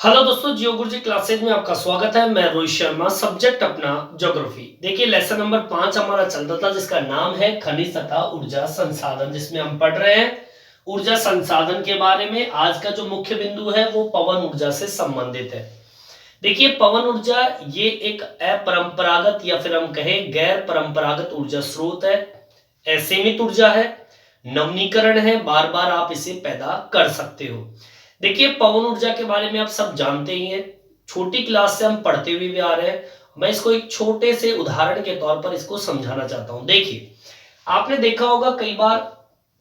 Hello दोस्तों, जियो गुरुजी classes में आपका स्वागत है। मैं रोहित शर्मा, सब्जेक्ट अपना ज्योग्राफी। देखिए लेसन नंबर 5 हमारा चल रहा था जिसका नाम है खनिज तथा ऊर्जा संसाधन, जिसमें हम पढ़ रहे हैं ऊर्जा संसाधन के बारे में। आज का जो मुख्य बिंदु है वो पवन ऊर्जा से संबंधित है। देखिए पवन ऊर्जा ये एक अपरंपरागत या फिर हम कहें गैर परंपरागत ऊर्जा स्रोत है, असीमित ऊर्जा है, नवीनीकरण है, बार बार आप इसे पैदा कर सकते हो। देखिए पवन ऊर्जा के बारे में आप सब जानते ही हैं, छोटी क्लास से हम पढ़ते हुए भी आ रहे हैं। मैं इसको एक छोटे से उदाहरण के तौर पर इसको समझाना चाहता हूं। देखिए आपने देखा होगा कई बार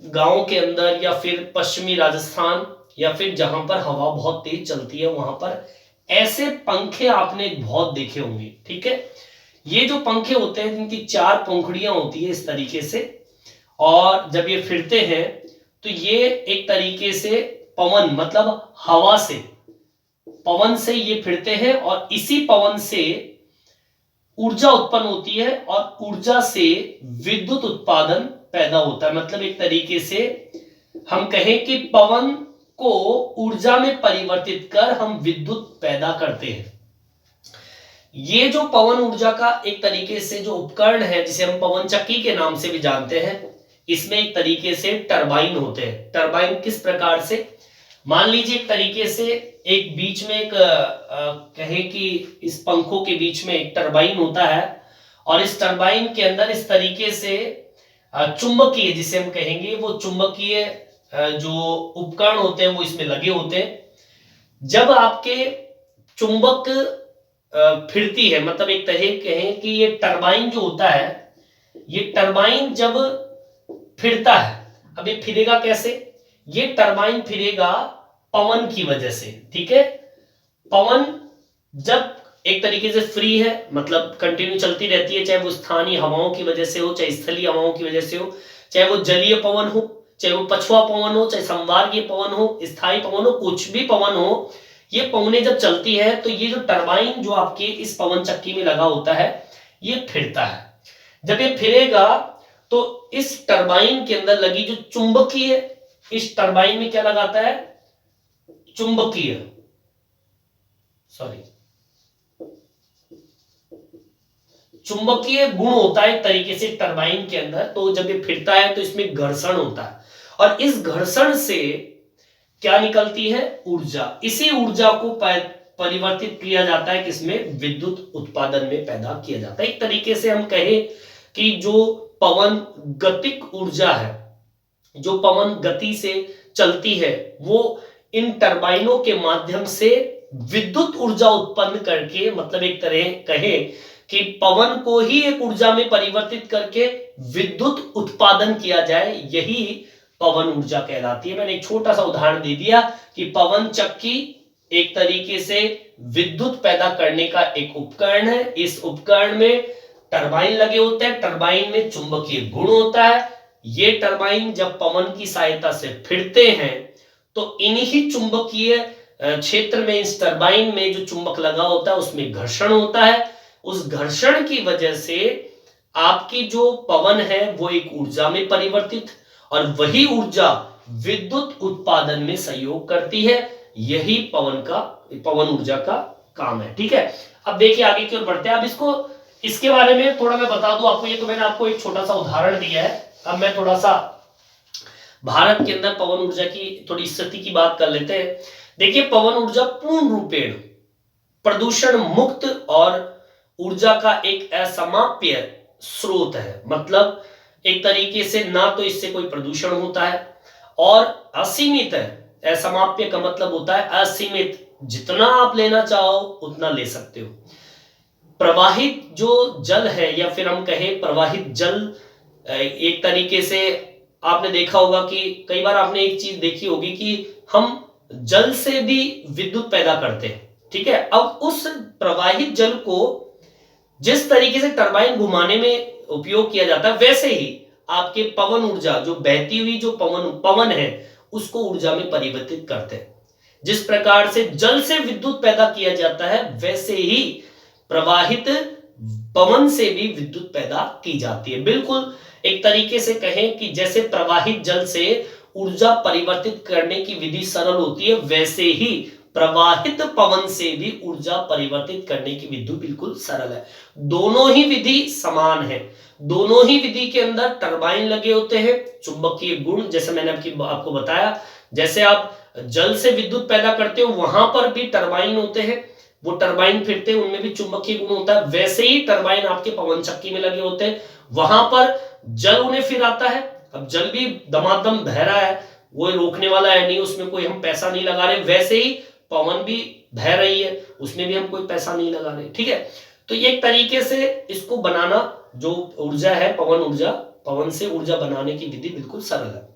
गांव के अंदर या फिर पश्चिमी राजस्थान या फिर जहां पर हवा बहुत तेज चलती है वहां पर ऐसे पंखे आपने बहुत देखे होंगे। ठीक है, ये जो पंखे होते हैं जिनकी 4 पंखुड़ियां होती है इस तरीके से, और जब ये फिरते हैं तो ये एक तरीके से पवन मतलब हवा से, पवन से ये फिरते हैं और इसी पवन से ऊर्जा उत्पन्न होती है और ऊर्जा से विद्युत उत्पादन पैदा होता है। मतलब एक तरीके से हम कहें कि पवन को ऊर्जा में परिवर्तित कर हम विद्युत पैदा करते हैं। ये जो पवन ऊर्जा का एक तरीके से जो उपकरण है जिसे हम पवन चक्की के नाम से भी जानते हैं, इसमें एक तरीके से टरबाइन होते हैं। टरबाइन किस प्रकार से, मान लीजिए एक तरीके से एक बीच में एक कहें कि इस पंखों के बीच में एक टरबाइन होता है और इस टरबाइन के अंदर इस तरीके से चुंबकीय, जिसे हम कहेंगे वो चुंबकीय जो उपकरण होते हैं वो इसमें लगे होते हैं। जब आपके चुंबक फिरती है, मतलब एक तरह कहें कि ये टरबाइन जो होता है, ये टरबाइन जब फिरता है, अब ये फिरेगा कैसे, ये टरबाइन फिरेगा पवन की वजह से। ठीक है, पवन जब एक तरीके से फ्री है मतलब कंटिन्यू चलती रहती है, चाहे वो स्थानीय हवाओं की वजह से हो, चाहे स्थलीय हवाओं की वजह से हो, चाहे वो जलीय पवन हो, चाहे वो पछुआ पवन हो, चाहे संवार्गीय पवन हो, स्थायी पवन हो, कुछ भी पवन हो, ये पवनें जब चलती है तो ये जो टरबाइन जो आपके इस पवन चक्की में लगा होता है ये फिरता है। जब ये फिरेगा तो इस टरबाइन के अंदर लगी जो चुंबकीय, इस टरबाइन में क्या लगाता है, चुंबकीय चुंबकीय गुण होता है एक तरीके से टरबाइन के अंदर। तो जब ये फिरता है तो इसमें घर्षण होता है और इस घर्षण से क्या निकलती है, ऊर्जा। इसी ऊर्जा को परिवर्तित किया जाता है किसमें, विद्युत उत्पादन में पैदा किया जाता है। एक तरीके से हम कहें कि जो पवन गतिक ऊर्जा है, जो पवन गति से चलती है, वो इन टरबाइनों के माध्यम से विद्युत ऊर्जा उत्पन्न करके, मतलब एक तरह कहें कि पवन को ही एक ऊर्जा में परिवर्तित करके विद्युत उत्पादन किया जाए, यही पवन ऊर्जा कहलाती है। मैंने एक छोटा सा उदाहरण दे दिया कि पवन चक्की एक तरीके से विद्युत पैदा करने का एक उपकरण है। इस उपकरण में टरबाइन लगे होते हैं, टरबाइन में चुंबकीय गुण होता है। ये टरबाइन जब पवन की सहायता से फिरते हैं तो इन्हीं चुंबकीय क्षेत्र में, इस टरबाइन में जो चुंबक लगा होता है उसमें घर्षण होता है। उस घर्षण की वजह से आपकी जो पवन है वो एक ऊर्जा में परिवर्तित, और वही ऊर्जा विद्युत उत्पादन में सहयोग करती है। यही पवन ऊर्जा का काम है। ठीक है, अब देखिए आगे की ओर बढ़ते हैं। अब इसके बारे में थोड़ा मैं बता दूं आपको, ये तो मैंने आपको एक छोटा सा उदाहरण दिया है। अब मैं थोड़ा सा भारत के अंदर पवन ऊर्जा की थोड़ी स्थिति की बात कर लेते हैं। देखिए पवन ऊर्जा पूर्ण रूपेण प्रदूषण मुक्त और ऊर्जा का एक असमाप्य स्रोत है। मतलब एक तरीके से ना तो इससे कोई प्रदूषण होता है और असीमित है। असमाप्य का मतलब होता है असीमित, जितना आप लेना चाहो उतना ले सकते हो। प्रवाहित जो जल है या फिर हम कहें प्रवाहित जल, एक तरीके से आपने देखा होगा कि कई बार आपने एक चीज देखी होगी कि हम जल से भी विद्युत पैदा करते हैं। ठीक है, अब उस प्रवाहित जल को जिस तरीके से टरबाइन घुमाने में उपयोग किया जाता है, वैसे ही आपके पवन ऊर्जा जो बहती हुई जो पवन है उसको ऊर्जा में परिवर्तित करते हैं। जिस प्रकार से जल से विद्युत पैदा किया जाता है वैसे ही प्रवाहित पवन से भी विद्युत पैदा की जाती है। बिल्कुल एक तरीके से कहें कि जैसे प्रवाहित जल से ऊर्जा परिवर्तित करने की विधि सरल होती है, वैसे ही प्रवाहित पवन से भी ऊर्जा परिवर्तित करने की विधि बिल्कुल सरल है। दोनों ही विधि समान है, दोनों ही विधि के अंदर टरबाइन लगे होते हैं, चुंबकीय गुण, जैसे मैंने आपको बताया, जैसे आप जल से विद्युत पैदा करते हो वहां पर भी टरबाइन होते हैं, वो टरबाइन फिरते हैं, उनमें भी चुंबकीय गुण होता है। वैसे ही टरबाइन आपके पवन चक्की में लगे होते हैं, वहां पर जल उन्हें फिराता है। अब जल भी दमादम बह रहा है, वो रोकने वाला है नहीं, उसमें कोई हम पैसा नहीं लगा रहे। वैसे ही पवन भी बह रही है, उसमें भी हम कोई पैसा नहीं लगा रहे, ठीक है। तो एक तरीके से इसको बनाना, जो ऊर्जा है पवन ऊर्जा, पवन से ऊर्जा बनाने की विधि बिल्कुल सरल है।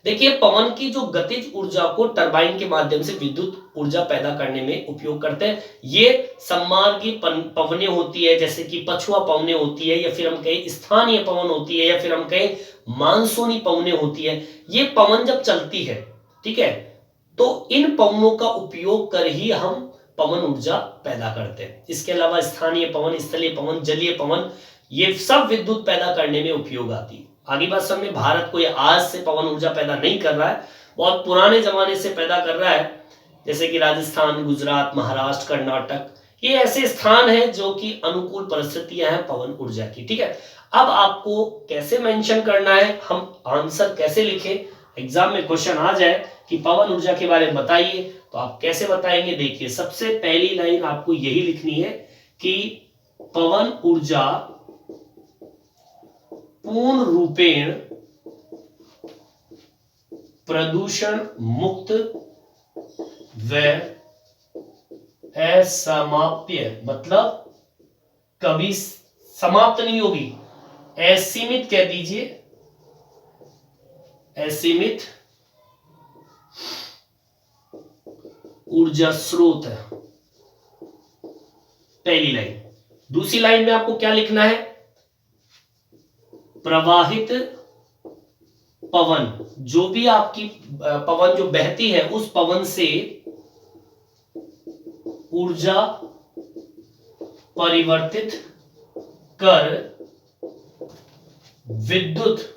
देखिए, पवन की जो गतिज ऊर्जा को टरबाइन के माध्यम से विद्युत ऊर्जा पैदा करने में उपयोग करते हैं। ये सम्मार्गीय पवनें होती है, जैसे कि पछुआ पवनें होती है, या फिर हम कहें स्थानीय पवन होती है, या फिर हम कहें मानसूनी पवनें होती है। ये पवन जब चलती है, ठीक है, तो इन पवनों का उपयोग कर ही हम पवन ऊर्जा पैदा करते हैं। इसके अलावा स्थानीय पवन, स्थलीय पवन, जलीय पवन, ये सब विद्युत पैदा करने में उपयोग आती है। आगे बात समझ में, भारत कोई आज से पवन ऊर्जा पैदा नहीं कर रहा है, बहुत पुराने जमाने से पैदा कर रहा है। जैसे कि राजस्थान, गुजरात, महाराष्ट्र, कर्नाटक, ये ऐसे स्थान हैं जो कि अनुकूल परिस्थितियां हैं पवन ऊर्जा की, ठीक है। अब आपको कैसे मेंशन करना है, हम आंसर कैसे लिखें, एग्जाम में क्वेश्चन आ जाए कि पवन ऊर्जा के बारे में बताइए, तो आप कैसे बताएंगे। देखिए, सबसे पहली लाइन आपको यही लिखनी है कि पवन ऊर्जा पूर्ण रूपेण प्रदूषण मुक्त व असमाप्य, मतलब कभी समाप्त नहीं होगी, असीमित कह दीजिए, असीमित ऊर्जा स्रोत है, पहली लाइन। दूसरी लाइन में आपको क्या लिखना है, प्रवाहित पवन, जो भी आपकी पवन जो बहती है, उस पवन से ऊर्जा परिवर्तित कर विद्युत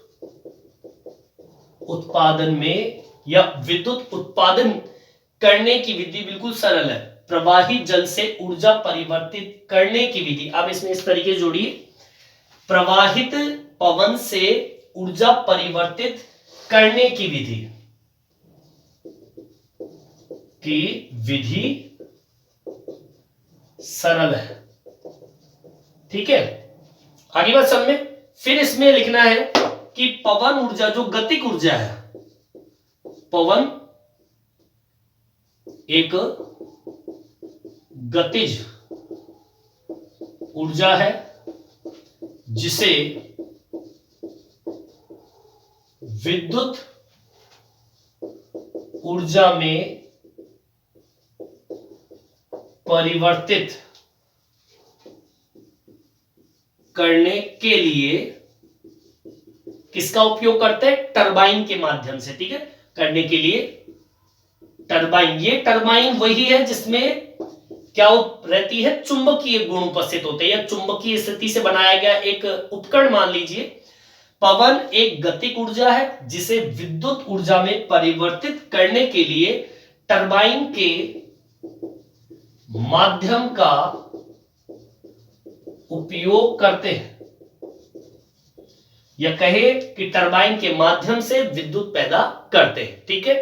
उत्पादन में, या विद्युत उत्पादन करने की विधि बिल्कुल सरल है। प्रवाहित जल से ऊर्जा परिवर्तित करने की विधि, आप इसमें इस तरीके जोड़िए, प्रवाहित पवन से ऊर्जा परिवर्तित करने की विधि सरल है, ठीक है। आगे बात समझ में, फिर इसमें लिखना है कि पवन ऊर्जा जो गतिक ऊर्जा है, पवन एक गतिज ऊर्जा है जिसे विद्युत ऊर्जा में परिवर्तित करने के लिए किसका उपयोग करते हैं, टरबाइन के माध्यम से, ठीक है। करने के लिए टरबाइन, ये टरबाइन वही है जिसमें क्या रहती है, चुंबकीय गुण उपस्थित होते हैं, या चुंबकीय स्थिति से बनाया गया एक उपकरण मान लीजिए। पवन एक गतिक ऊर्जा है जिसे विद्युत ऊर्जा में परिवर्तित करने के लिए टरबाइन के माध्यम का उपयोग करते हैं, या कहे कि टरबाइन के माध्यम से विद्युत पैदा करते हैं, ठीक है।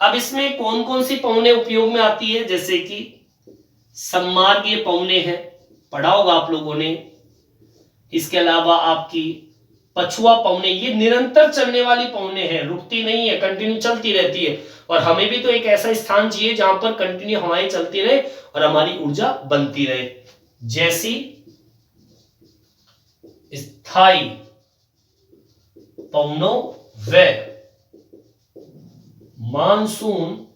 अब इसमें कौन कौन सी पवनें उपयोग में आती है, जैसे कि सम्मार्गीय पवनें हैं, पढ़ा होगा आप लोगों ने। इसके अलावा आपकी पछुआ पवनें, ये निरंतर चलने वाली पवनें हैं, रुकती नहीं है, कंटिन्यू चलती रहती है। और हमें भी तो एक ऐसा स्थान चाहिए जहां पर कंटिन्यू हवाएं चलती रहे और हमारी ऊर्जा बनती रहे, जैसी स्थायी पवनों व मानसून,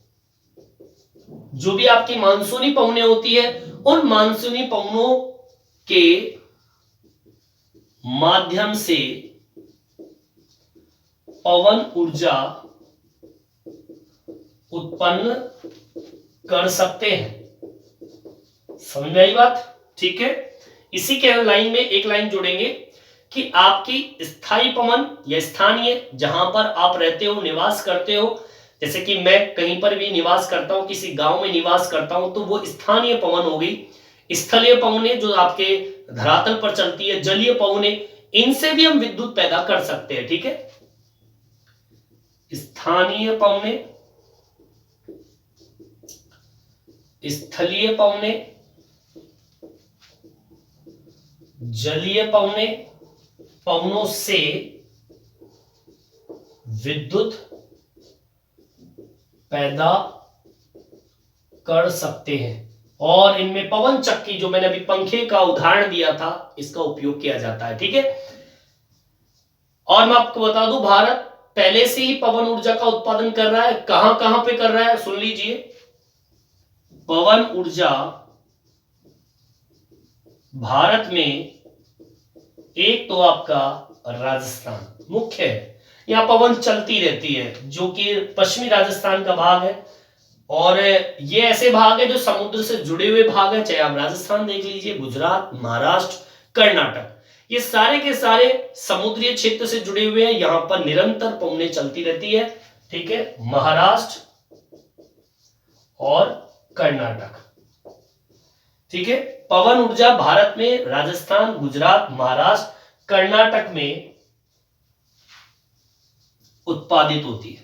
जो भी आपकी मानसूनी पवनें होती है, उन मानसूनी पवनों के माध्यम से पवन ऊर्जा उत्पन्न कर सकते हैं। समझ में आई बात, ठीक है। इसी के लाइन में एक लाइन जोड़ेंगे कि आपकी स्थायी पवन या स्थानीय, जहां पर आप रहते हो, निवास करते हो, जैसे कि मैं कहीं पर भी निवास करता हूं, किसी गांव में निवास करता हूं, तो वो स्थानीय पवन हो गई। स्थलीय पवनें जो आपके धरातल पर चलती है, जलीय पवनें, इनसे भी हम विद्युत पैदा कर सकते हैं। ठीक है, स्थानीय पवनें, स्थलीय पवनें, जलीय पवनें, पवनों से विद्युत पैदा कर सकते हैं। और इनमें पवन चक्की, जो मैंने अभी पंखे का उदाहरण दिया था, इसका उपयोग किया जाता है। ठीक है, और मैं आपको बता दूं, भारत पहले से ही पवन ऊर्जा का उत्पादन कर रहा है। कहां कहां पे कर रहा है, सुन लीजिए। पवन ऊर्जा भारत में एक तो आपका राजस्थान मुख्य है, यहां पवन चलती रहती है, जो कि पश्चिमी राजस्थान का भाग है। और ये ऐसे भाग है जो समुद्र से जुड़े हुए भाग है, चाहे आप राजस्थान देख लीजिए, गुजरात, महाराष्ट्र, कर्नाटक, ये सारे के सारे समुद्रीय क्षेत्र से जुड़े हुए हैं। यहां पर निरंतर पवनें चलती रहती है। ठीक है, महाराष्ट्र और कर्नाटक। ठीक है, पवन ऊर्जा भारत में राजस्थान, गुजरात, महाराष्ट्र, कर्नाटक में उत्पादित होती है।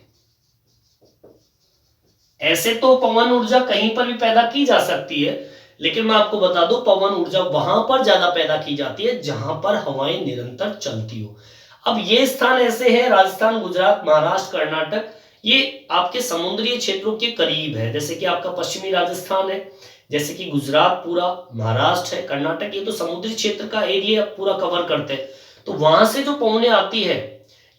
ऐसे तो पवन ऊर्जा कहीं पर भी पैदा की जा सकती है, लेकिन मैं आपको बता दूं, पवन ऊर्जा वहां पर ज्यादा पैदा की जाती है जहां पर हवाएं निरंतर चलती हो। अब ये स्थान ऐसे हैं, राजस्थान, गुजरात, महाराष्ट्र, कर्नाटक, ये आपके समुद्रीय क्षेत्रों के करीब है। जैसे कि आपका पश्चिमी राजस्थान है, जैसे कि गुजरात पूरा, महाराष्ट्र है, कर्नाटक, ये तो समुद्री क्षेत्र का एरिया पूरा कवर करते हैं। तो वहां से जो पवनें आती है,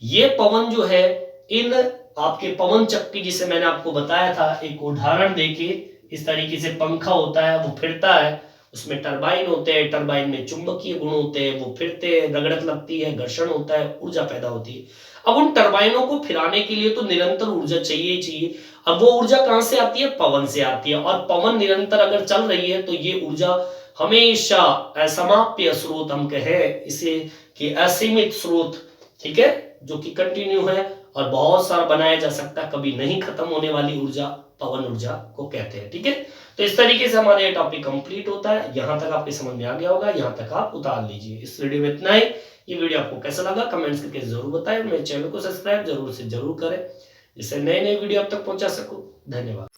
ये पवन जो है, इन आपके पवन चक्की, जिसे मैंने आपको बताया था एक उदाहरण देके, इस तरीके से पंखा होता है, वो फिरता है, उसमें टरबाइन होते हैं, टरबाइन में चुंबकीय गुण होते हैं, वो फिरते हैं, रगड़त लगती है, घर्षण होता है, ऊर्जा पैदा होती है। अब उन टरबाइनों को फिराने के लिए तो निरंतर ऊर्जा चाहिए ही चाहिए। अब वो ऊर्जा कहां से आती है, पवन से आती है। और पवन निरंतर अगर चल रही है तो ये ऊर्जा हमेशा असमाप्य स्रोत, हम कहें इसे कि असीमित स्रोत, ठीक है, जो कि कंटिन्यू है और बहुत सारा बनाया जा सकता है, कभी नहीं खत्म होने वाली ऊर्जा पवन ऊर्जा को कहते हैं। ठीक है, तो इस तरीके से हमारा ये टॉपिक कंप्लीट होता है। यहां तक आपके समझ में आ गया होगा, यहां तक आप उतार लीजिए। इस वीडियो में इतना ही। ये वीडियो आपको कैसा लगा कमेंट्स करके जरूर बताएं। मेरे चैनल को सब्सक्राइब जरूर से जरूर करें, जिससे नए नए वीडियो आप तक पहुंचा सकूं। धन्यवाद।